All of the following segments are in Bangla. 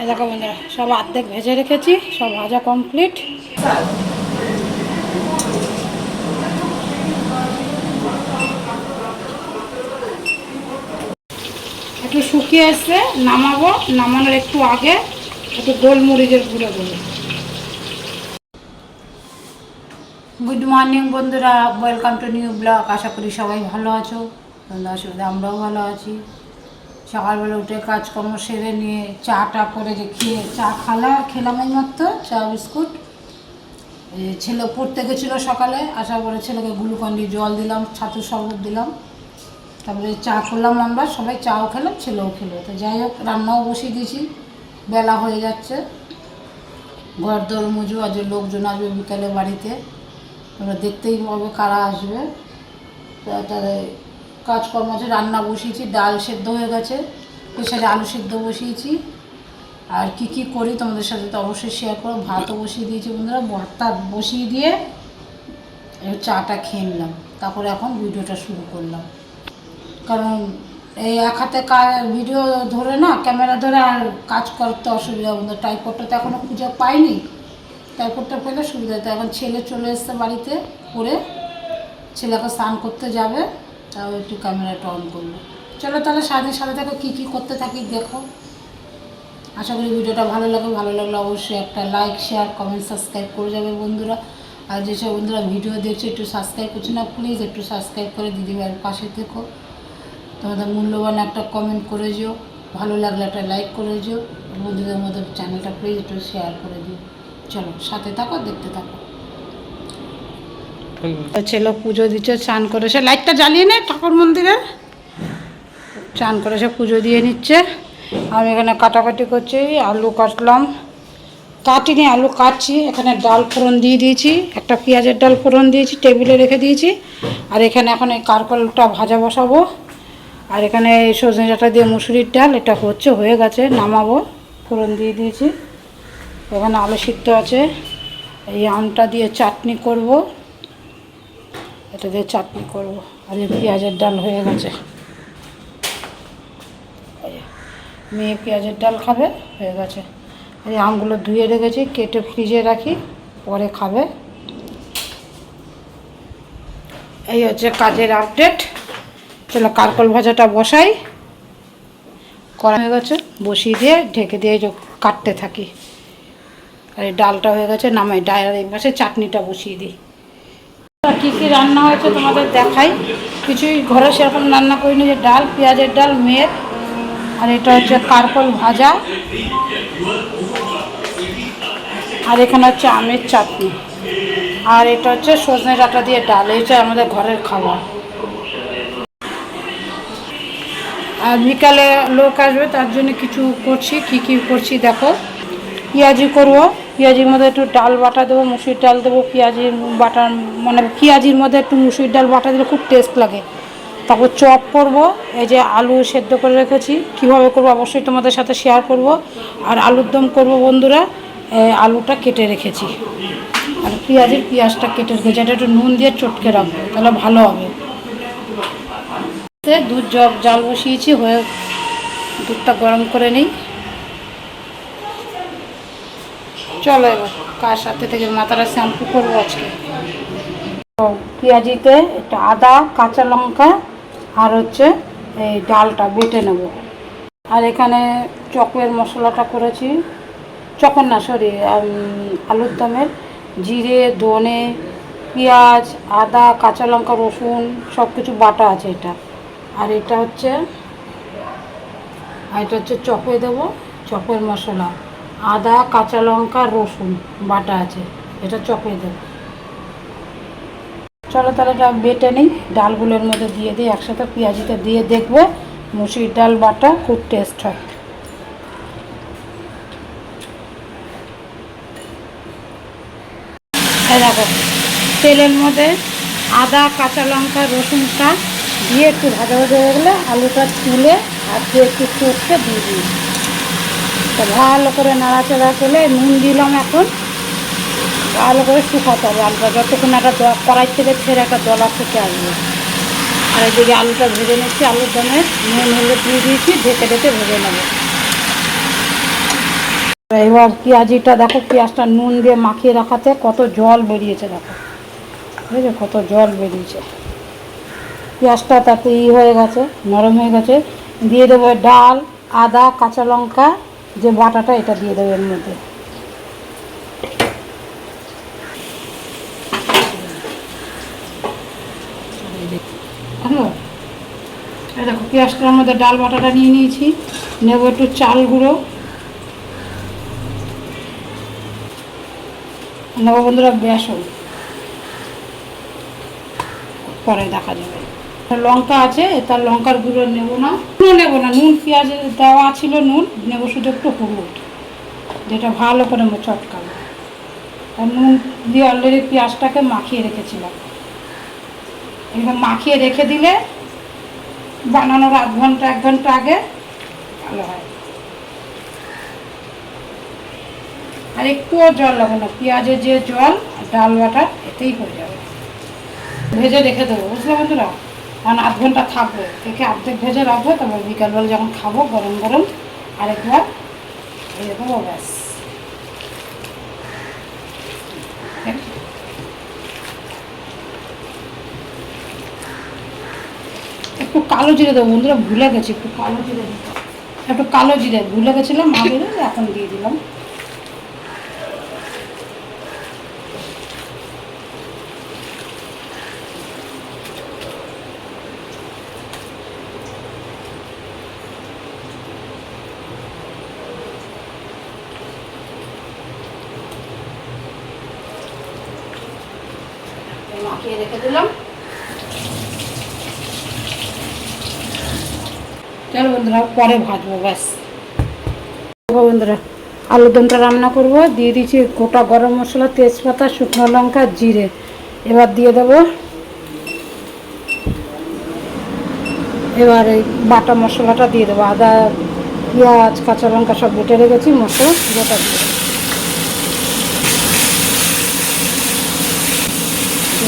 এই দেখো বন্ধুরা, সব অর্ধেক ভেজে রেখেছি, সব ভাজা কমপ্লিট। একটু শুকিয়ে এসে নামাবো, নামানোর একটু আগে একটু গোলমরিচের গুঁড়ো দেবো। গুড মর্নিং বন্ধুরা, ওয়েলকাম টু নিউ ব্লগ। আশা করি সবাই ভালো আছো। অসুবিধা আমরাও ভালো আছি। সকালবেলা উঠে কাজকর্ম সেরে নিয়ে চাটা করে খেয়ে খেলাম এই মাত্র চা বিস্কুট। ছেলে পড়তে গেছিলো সকালে, আসার পরে ছেলেকে গ্লুকন্ডি জল দিলাম, ছাতুর শরবত দিলাম, তারপরে চা করলাম, আমরা সবাই চাও খেলাম, ছেলেও খেলো। তো যাই হোক, রান্নাও বসিয়ে দিয়েছি, বেলা হয়ে যাচ্ছে। ঘর দর মুজু, আজ লোকজন আসবে বিকালে বাড়িতে, তোমরা দেখতেই পাবে কারা আসবে। তাহলে কাজকর্ম আছে, রান্না বসিয়েছি, ডাল সেদ্ধ হয়ে গেছে, প্রেসারে আলু সেদ্ধ বসিয়েছি। আর কি কি করি তোমাদের সাথে তো অবশ্যই শেয়ার করো। ভাতও বসিয়ে দিয়েছি বন্ধুরা, ভাতটা বসিয়ে দিয়ে চাটা খেয়ে নিলাম, তারপরে এখন ভিডিওটা শুরু করলাম। কারণ এই এক হাতে ভিডিও ধরে না, ক্যামেরা ধরে আর কাজ করতে অসুবিধা বন্ধু। ট্রাইপডটা তো এখনও খুঁজে পাইনি, ট্রাইপডটা পেলে সুবিধা হতো। এখন ছেলে চলে এসছে বাড়িতে পড়ে, ছেলেকে স্নান করতে যাবে, তাও একটু ক্যামেরাটা অন করলো। চলো তাহলে সারাদিন সাথে থাকো, কী কী করতে থাকি দেখো। আশা করি ভিডিওটা ভালো লাগলে অবশ্যই একটা লাইক, শেয়ার, কমেন্ট, সাবস্ক্রাইব করে যাবে বন্ধুরা। আর যেসব বন্ধুরা ভিডিও দেখছে একটু সাবস্ক্রাইব করছে না, প্লিজ একটু সাবস্ক্রাইব করে দিদিভাইয়ের পাশে থেকো। তোমাদের মূল্যবান একটা কমেন্ট করে যেও, ভালো লাগলে একটা লাইক করে যেও, বন্ধুদের মধ্যে চ্যানেলটা প্লিজ একটু শেয়ার করে দিও। চলো সাথে থাকো, দেখতে থাকো। ছেলে পুজো দিচ্ছে, চান করেছে, লাইটটা জ্বালিয়ে নেয় ঠাকুর মন্দিরে, চান করেছে, পুজো দিয়ে নিচ্ছে। আমি এখানে কাটাকাটি করছি, আলু কাটলাম, কাটিনি আলু কাটছি। এখানে ডাল ফোড়ন দিয়ে দিয়েছি, একটা পেঁয়াজের ডাল ফোড়ন দিয়েছি, টেবিলে রেখে দিয়েছি। আর এখানে এখন এই কারকলটা ভাজা বসাবো। আর এখানে সজনে ডাঁটা দিয়ে মুসুরির ডাল, এটা হয়ে গেছে, নামাবো, ফোড়ন দিয়ে দিয়েছি। এখানে আলু সিদ্ধ আছে, এই আমটা দিয়ে চাটনি করব, এটা দিয়ে চাটনি করব। আর এই পেঁয়াজের ডাল হয়ে গেছে, মেয়ে পেঁয়াজের ডাল খাবে, হয়ে গেছে। এই আমগুলো ধুয়ে রেখেছি, কেটে ফ্রিজে রাখি, পরে খাবে। এই হচ্ছে কাজের আপডেট। চলো কারকল ভাজাটা বসাই, করা হয়ে গেছে, বসিয়ে দিয়ে ঢেকে দিয়ে কাটতে থাকি। আর এই ডালটা হয়ে গেছে, নামাই, ডালের এই পাশে চাটনিটা বসিয়ে দিই। কী কী রান্না হয়েছে তোমাদের দেখাই। কিছুই ঘরে সেরকম রান্না করিনি, যে ডাল, পেঁয়াজের ডাল মেয়ের, আর এটা হচ্ছে কারকল ভাজা, আর এখানে হচ্ছে আমের চাটনি, আর এটা হচ্ছে সজনে ডাঁটা দিয়ে ডাল। এইটা আমাদের ঘরের খাবার। আর বিকালে লোক আসবে, তার জন্য কিছু করছি, কী কী করছি দেখো। পেঁয়াজি করবো, পেঁয়াজির মধ্যে একটু ডাল বাটা দেবো, মুসুরির ডাল দেবো, পেঁয়াজির বাটা, মানে পেঁয়াজির মধ্যে একটু মুসুরির ডাল বাটা দিলে খুব টেস্ট লাগে। তারপর চপ করব, এই যে আলু সেদ্ধ করে রেখেছি, কীভাবে করবো অবশ্যই তোমাদের সাথে শেয়ার করব। আর আলুর দম করব বন্ধুরা, আলুটা কেটে রেখেছি, আর পেঁয়াজটা কেটে রেখেছি, এটা একটু নুন দিয়ে চটকে রাখবো, তাহলে ভালো হবে। দুধ জাল বসিয়েছি, হয়ে দুধটা গরম করে নিই। চলো এবার কার সাথে থেকে মাথাটা শ্যাম্পু করবো আজকে। পেঁয়াজিতে একটু আদা, কাঁচা লঙ্কা, আর হচ্ছে এই ডালটা বেটে নেব। আর এখানে চপের মশলাটা করেছি, চপের না সরি, আলুর দমের জিরে, ধনে, পেঁয়াজ, আদা, কাঁচা লঙ্কা, রসুন সব কিছু বাটা আছে এটা। আর এটা হচ্ছে চপে দেবো, চপের মশলা, আদা, কাঁচা লঙ্কা, রসুন বাটা আছে, এটা চপে দেবো। চলো তাহলে এটা বেটে নিই, ডালগুলোর মধ্যে দিয়ে দিই একসাথে, পেঁয়াজিতে দিয়ে দেখবে মুসুরির ডাল বাটা খুব টেস্ট হয়। দেখো তেলের মধ্যে আদা, কাঁচা লঙ্কা, রসুনটা দিয়ে একটু ভাজা ভাজা হয়ে গেলে আলুটা তুলে আর দিয়ে একটু চটকে দিয়ে দিই। তো ভালো করে নাড়াচাড়া করলে নুন দিলাম, এখন ভালো করে শুকাতে হবে আলুটা, যতক্ষণ একটা কড়াই থেকে ছেড়ে একটা দলা থেকে আসবে। আর এদিকে আলুটা ভেজে নিচ্ছি, আলুর দমে নুন হলুদ দিয়ে দিয়েছি, ঢেকে ভেজে নেবো। এবার পেঁয়াজিটা দেখো, পেঁয়াজটা নুন দিয়ে মাখিয়ে রাখাতে কত জল বেরিয়েছে দেখো, বুঝেছো কত জল বেরিয়েছে। পেঁয়াজটা তাতে হয়ে গেছে, নরম হয়ে গেছে। দিয়ে দেবো ডাল, আদা, কাঁচা লঙ্কা যে বাটাটা, এটা দিয়ে দেবো এর মধ্যে। হ্যালো, এই দেখো পেঁয়াজটার মধ্যে ডাল বাটাটা নিয়ে নিয়েছি। নেবো একটু চাল গুঁড়ো, নেবো বন্ধুরা বেসন, পরে দেখা যাবে। লঙ্কা আছে, তার লঙ্কার গুঁড়ো নেবো না, নুন নেবো না, নুন পেঁয়াজ দেওয়া ছিল নুন, নেবো শুধু একটু হলুদ, যেটা ভালো করে চটকাবো। আর নুন দিয়ে অলরেডি পেঁয়াজটাকে মাখিয়ে রেখেছিলাম। এরকম মাখিয়ে রেখে দিলে বানানোর আধ ঘন্টা 1 ঘন্টা আগে ভালো হয়। আর একটুও জল লাগবে না, পেঁয়াজের যে জল ডাল বাটা এতেই হয়ে যাবে। ভেজে রেখে দেবো, বুঝলে বন্ধুরা, কারণ আধ ঘন্টা থাকবে, থেকে অর্ধেক ভেজে রাখবো, তারপর বিকালবেলা যখন খাবো গরম গরম আরেকবার ভেজে দেবো, ব্যাস। একটু কালো জিরে দেবো বন্ধুরা, ভুলে গেছি, একটু কালো জিরে দিতে, একটু কালো জিরে ভুলে গেছিলাম আগে, এখন দিয়ে দিলাম। মাখিয়ে রেখে দিলাম। চলো বন্ধুরা, পরে ভাজবো, ব্যাস। বন্ধুরা, আলুর দমটা রান্না করব। দিয়ে দিয়েছি গোটা গরম মশলা, তেজপাতা, শুকনো লঙ্কা, জিরে। এবার দিয়ে দেবো, এবার এই বাটা মশলাটা দিয়ে দেবো, আদা, পেঁয়াজ, কাঁচা লঙ্কা সব বেটে রেখেছি, মশলা গোটা দিয়ে দেবো।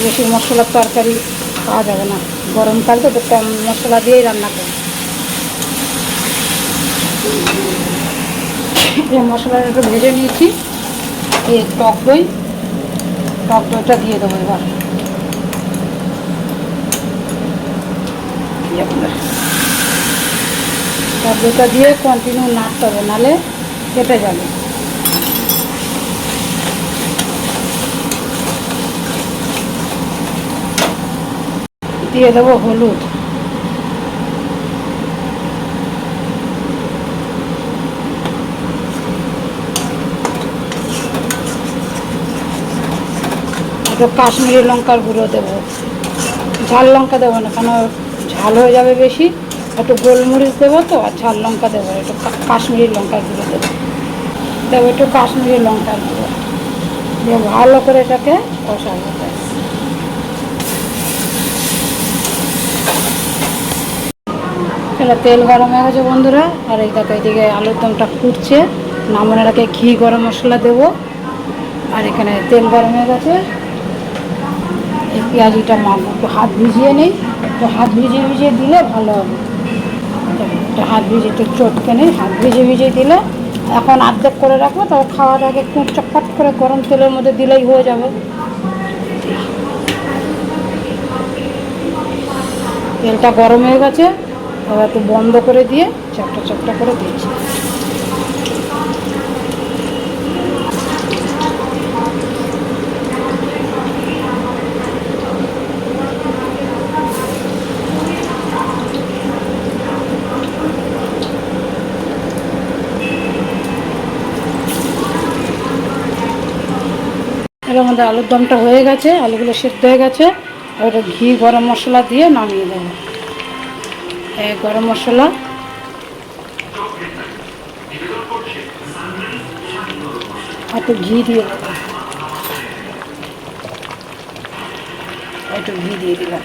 বেশি মশলার তরকারি খাওয়া যাবে না, গরমকাল তো কম মশলা দিয়েই রান্না করি। এই মশলাটা একটু ভেজে নিয়েছি। এই টক দইটা দিয়ে দেবো এবার। টক দইটা দিয়ে কন্টিনিউ নাড়তে হবে, নাহলে কেটে যাবে। দিয়ে দেবো হলুদ, একটু কাশ্মীরি লঙ্কার গুঁড়ো দেবো, ঝাল লঙ্কা দেবো না, কেন ঝাল হয়ে যাবে বেশি। একটু গোলমরিচ দেবো তো, আর ঝাল লঙ্কা দেবো, একটু কাশ্মীরি লঙ্কার গুঁড়ো দেবো একটু কাশ্মীরি লঙ্কার গুঁড়ো দিয়ে ভালো করে এটাকে কষাবো। এটা তেল গরম হয়ে গেছে বন্ধুরা, আর এই দেখো এদিকে আলুর দমটা ফুটছে। নামানোর আগে ঘি গরম মশলা দেবো, আর এখানে তেল গরম হয়ে গেছে। এই পেঁয়াজিটা মাখবো, একটু হাত ভিজিয়ে নেই, একটু হাত ভিজিয়ে দিলে ভালো হবে। একটু হাত ভিজিয়ে, একটু চটকে নেই, হাত ভিজিয়ে দিলে এখন অর্ধেক করে রাখবো, তবে খাওয়ার আগে একটু চটপট করে গরম তেলের মধ্যে দিলেই হয়ে যাবে। তেলটা গরম হয়ে গেছে, এবার একটু বন্ধ করে দিয়ে চ্যাপটা করে দিয়েছি। এর মধ্যে আলুর দমটা হয়ে গেছে, আলুগুলো সেদ্ধ হয়ে গেছে। আর ঘি গরম মশলা দিয়ে নামিয়ে দেবো। গরম মশলা, একটু ঘি দিয়ে দেবো, একটু ঘি দিয়ে দিলাম।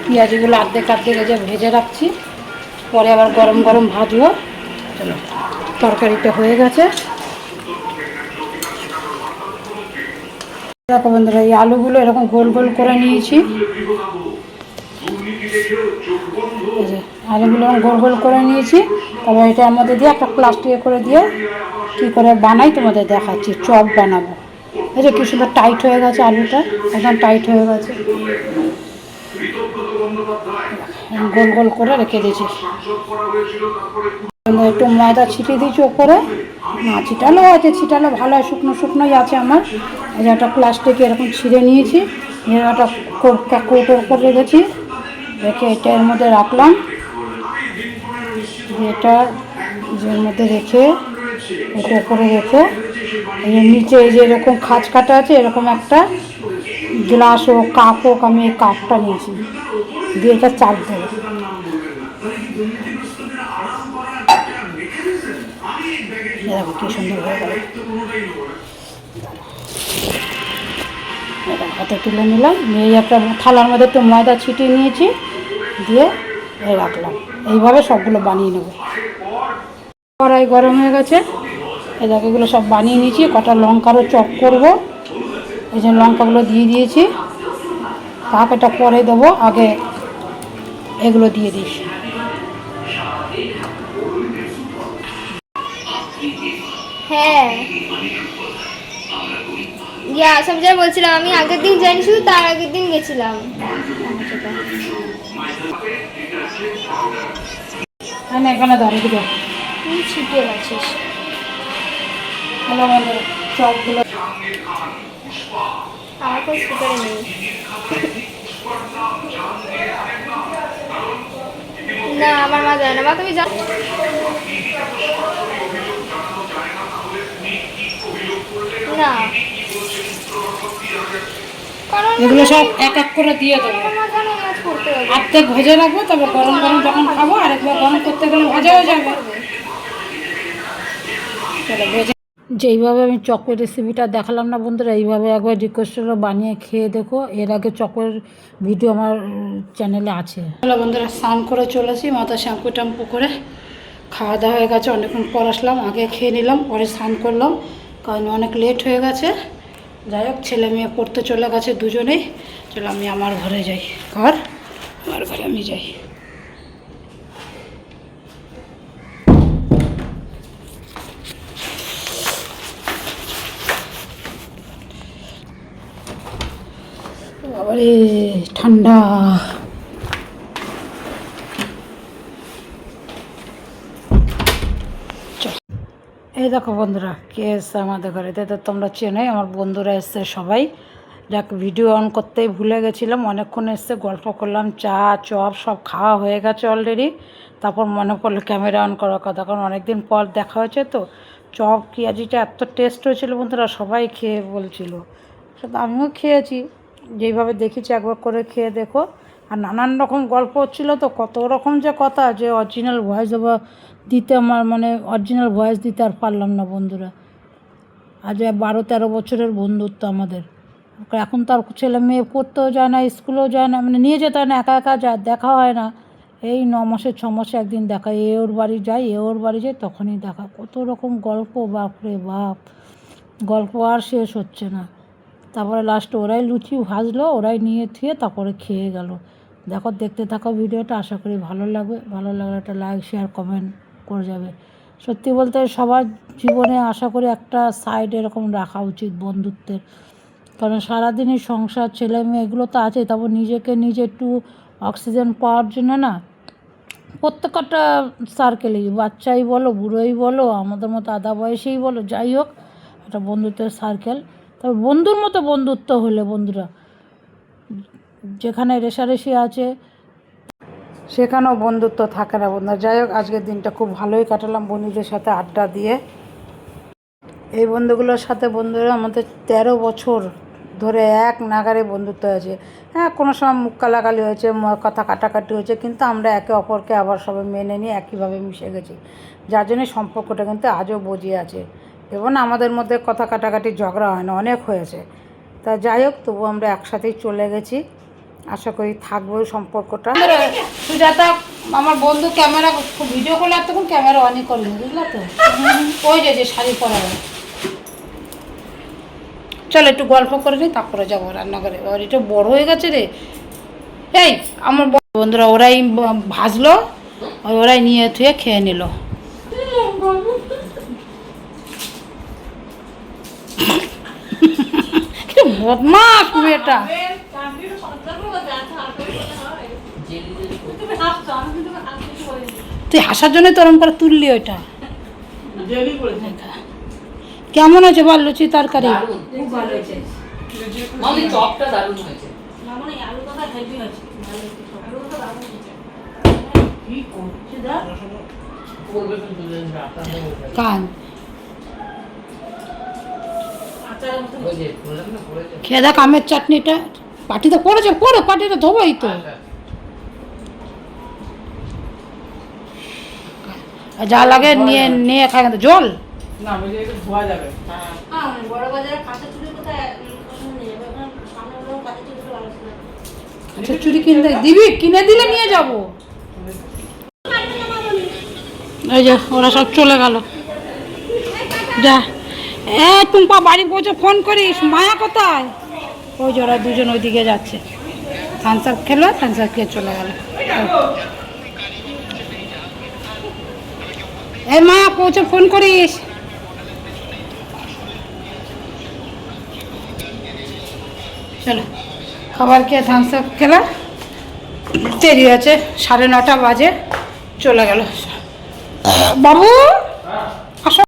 পেঁয়াজগুলো অর্ধেক ভেজে রাখছি, পরে আবার গরম গরম ভাজবো। চলো, তরকারিটা হয়ে গেছে। দেখো বন্ধুরা, এই আলুগুলো এরকম গোল গোল করে নিয়েছি। এই যে আলুগুলো গোল গোল করে নিয়েছি। তবে এটার মধ্যে দিয়ে একটা প্লাস্টিকে করে দিয়ে কী করে বানাই তোমাদের দেখাচ্ছি। চপ বানাবো। এই যে কি সুন্দর টাইট হয়ে গেছে, আলুটা একদম টাইট হয়ে গেছে। গোল গোল করে রেখে দিয়েছি। একটু ময়দা ছিটিয়ে দিয়েছি ওপরে। না ছিটালেও আছে, ছিটালে ভালো হয়, শুকনো শুকনোই আছে আমার। এই যে একটা প্লাস্টিকে এরকম ছিঁড়ে নিয়েছি, একটা কৌটোর উপর রেখেছি, রেখে এটা এর মধ্যে রাখলাম। এটা এর মধ্যে রেখে এটা উপরে রেখে নিচে এই যে এরকম খাঁজ কাটা আছে, এরকম একটা গ্লাস হোক কাপ হোক, আমি এই কাপটা নিয়েছি, দিয়ে এটা চাপ দেবো। দেখো কি সুন্দর হয়ে গেল। হাতে তুলে নিলাম, নিয়ে একটা থালার মধ্যে একটু ময়দা ছিটিয়ে নিয়েছি, দিয়ে রাখলাম। এইভাবে সবগুলো বানিয়ে নেব। কড়াই গরম হয়ে গেছে, এই দেখো এগুলো সব বানিয়ে নিয়েছি। কটা লঙ্কারও চপ করব, এই যে লঙ্কাগুলো দিয়ে দিয়েছি। তাপ এটা পরে দেবো, আগে এগুলো দিয়ে দিস। হ্যাঁ সব যা বলছিলাম, আমি আগের দিন জানি, শুধু তার আগের দিন গেছিলাম। এখানে দাঁড়িয়ে দেবো, ছুটে গেছিস। চপগুলো আমার কোনো স্পিকারে নেই। না আমার মা জানে না। মা তুমি জানো না, এগুলো সব এক এক করে দিয়ে দেবো। আর্ধেক ভেজে রাখবো, তবে গরম গরম যখন খাবো আরেকবার গরম করতে গেলে ভাজা হয়ে যাবে। চলো ভেজে। যেইভাবে আমি চকের রেসিপিটা দেখালাম না বন্ধুরা, এইভাবে একবার রিকোয়েস্ট হলো বানিয়ে খেয়ে দেখো। এর আগে চকের ভিডিও আমার চ্যানেলে আছে। চলো বন্ধুরা, স্নান করে চলেছি, মাথা শ্যাম্পু ট্যাম্পু করে খাওয়া দাওয়া হয়ে গেছে। অনেকক্ষণ পর আসলাম, আগে খেয়ে নিলাম, পরে স্নান করলাম, কারণ অনেক লেট হয়ে গেছে। যাই হোক, ছেলে মেয়ে পড়তে চলে গেছে দুজনেই। চলো আমি আমার ঘরে যাই, আমার ঘরে আমি যাই। বাবারে ঠান্ডা। এই দেখো বন্ধুরা, কে এসছে আমাদের ঘরে। তো তোমরা চেনোই, আমার বন্ধুরা এসছে সবাই। যাক, ভিডিও অন করতেই ভুলে গেছিলাম, অনেকক্ষণ এসছে, গল্প করলাম, চা চপ সব খাওয়া হয়ে গেছে অলরেডি। তারপর মনে পড়লো ক্যামেরা অন করার কথা, কারণ অনেকদিন পর দেখা হয়েছে তো। চপ পেঁয়াজিটা এত টেস্ট হয়েছিল বন্ধুরা, সবাই খেয়ে বলছিল, সেটা আমিও খেয়েছি। যেইভাবে দেখেছি একবার করে খেয়ে দেখো। আর নানান রকম গল্প হচ্ছিলো তো, কত রকম যে কথা, যে অরিজিনাল ভয়েস ওভার দিতে আমার অরিজিনাল ভয়েস দিতে আর পারলাম না বন্ধুরা। আজ 12-13 বছরের বন্ধুত্ব আমাদের। এখন তো আর ছেলে মেয়ে পড়তেও যায় না, স্কুলেও যায় না, নিয়ে যেতে হয় না, একা একা যায়, দেখা হয় না। এই 9 মাসে 6 মাসে একদিন দেখা, এ ওর বাড়ি যায়, এ ওর বাড়ি যায়, তখনই দেখা। কত রকম গল্প, বাপরে বাপ, গল্প আর শেষ হচ্ছে না। তারপরে লাস্টে ওরাই লুচি ভাজলো, ওরাই নিয়ে থুয়ে তারপরে খেয়ে গেল। দেখো, দেখতে থাকো ভিডিওটা, আশা করি ভালো লাগবে। ভালো লাগলে একটা লাইক শেয়ার কমেন্ট করে যাবে। সত্যি বলতে সবার জীবনে আশা করি একটা সাইড এরকম রাখা উচিত বন্ধুত্বের, কারণ সারাদিনই সংসার ছেলে মেয়ে এগুলো তো আছে, তারপর নিজেকে নিজে একটু অক্সিজেন পাওয়ার জন্য না, প্রত্যেকটা সার্কেলেই, বাচ্চাই বলো, বুড়োই বলো, আমাদের মতো আধা বয়সেই বলো, যাই হোক, একটা বন্ধুত্বের সার্কেল। তবে বন্ধুর মতো বন্ধুত্ব হলে বন্ধুরা, যেখানে রেষারেষি আছে সেখানেও বন্ধুত্ব থাকে না বন্ধুরা। যাই হোক, আজকের দিনটা খুব ভালোই কাটালাম বন্ধুদের সাথে আড্ডা দিয়ে। এই বন্ধুগুলোর সাথে বন্ধুরা আমাদের 13 বছর ধরে এক নাগারে বন্ধুত্ব হয়েছে। হ্যাঁ, কোনো সময় মুখ কালাকালি হয়েছে, কথা কাটাকাটি হয়েছে, কিন্তু আমরা একে অপরকে আবার সবাই মেনে নিয়ে একইভাবে মিশে গেছি, যার জন্যে সম্পর্কটা কিন্তু আজও বজিয়ে আছে। এবং আমাদের মধ্যে কথা কাটাকাটি ঝগড়া হয় না, অনেক হয়েছে। তা যাই হোক, তবু আমরা একসাথেই চলে গেছি, আশা করি থাকবো সম্পর্কটা। সুজাতা আমার বন্ধু ক্যামেরা ভিডিও করলে আর তখন ক্যামেরা অনই করিনি, বুঝলা তো। ওই যে শাড়ি পরা চল একটু গল্প করে নিই, তারপরে যাবো রান্নাঘরে। আর এটা বড় হয়ে গেছে রে। এই আমার বন্ধুরা ওরাই ভাজলো, ওরাই নিয়ে থুয়ে খেয়ে নিল। বদমাস মেয়েটা। তুই হাসার জন্য তো ওরম করে তুললি ওইটা। কেমন হয়েছে বল লুচি তরকারি? কান খেয়ে দেখ আমের চাটনিটা। পাটিতে পড়েছে, পড়ে পাটিটা ধোবই তো। যা লাগে নিয়ে নিয়ে খাই। জল আচ্ছা চুরি কিনতে দিবি? কিনে দিলে নিয়ে যাবো। এই যে ওরা সব চলে গেল। যা টুম্পা বাড়ি পৌঁছে ফোন করিস। মায়া কোথায়? ওই যে ওরা দুজন ওইদিকে যাচ্ছে। থামস আপ খেলো, থামস আপ খেয়ে চলে গেল। এই মায়া পৌঁছে ফোন করিস। চলো খাবার খেয়ে থামস আপ খেলা। দেরি আছে, 9:30 বাজে। চলে গেল বাবু।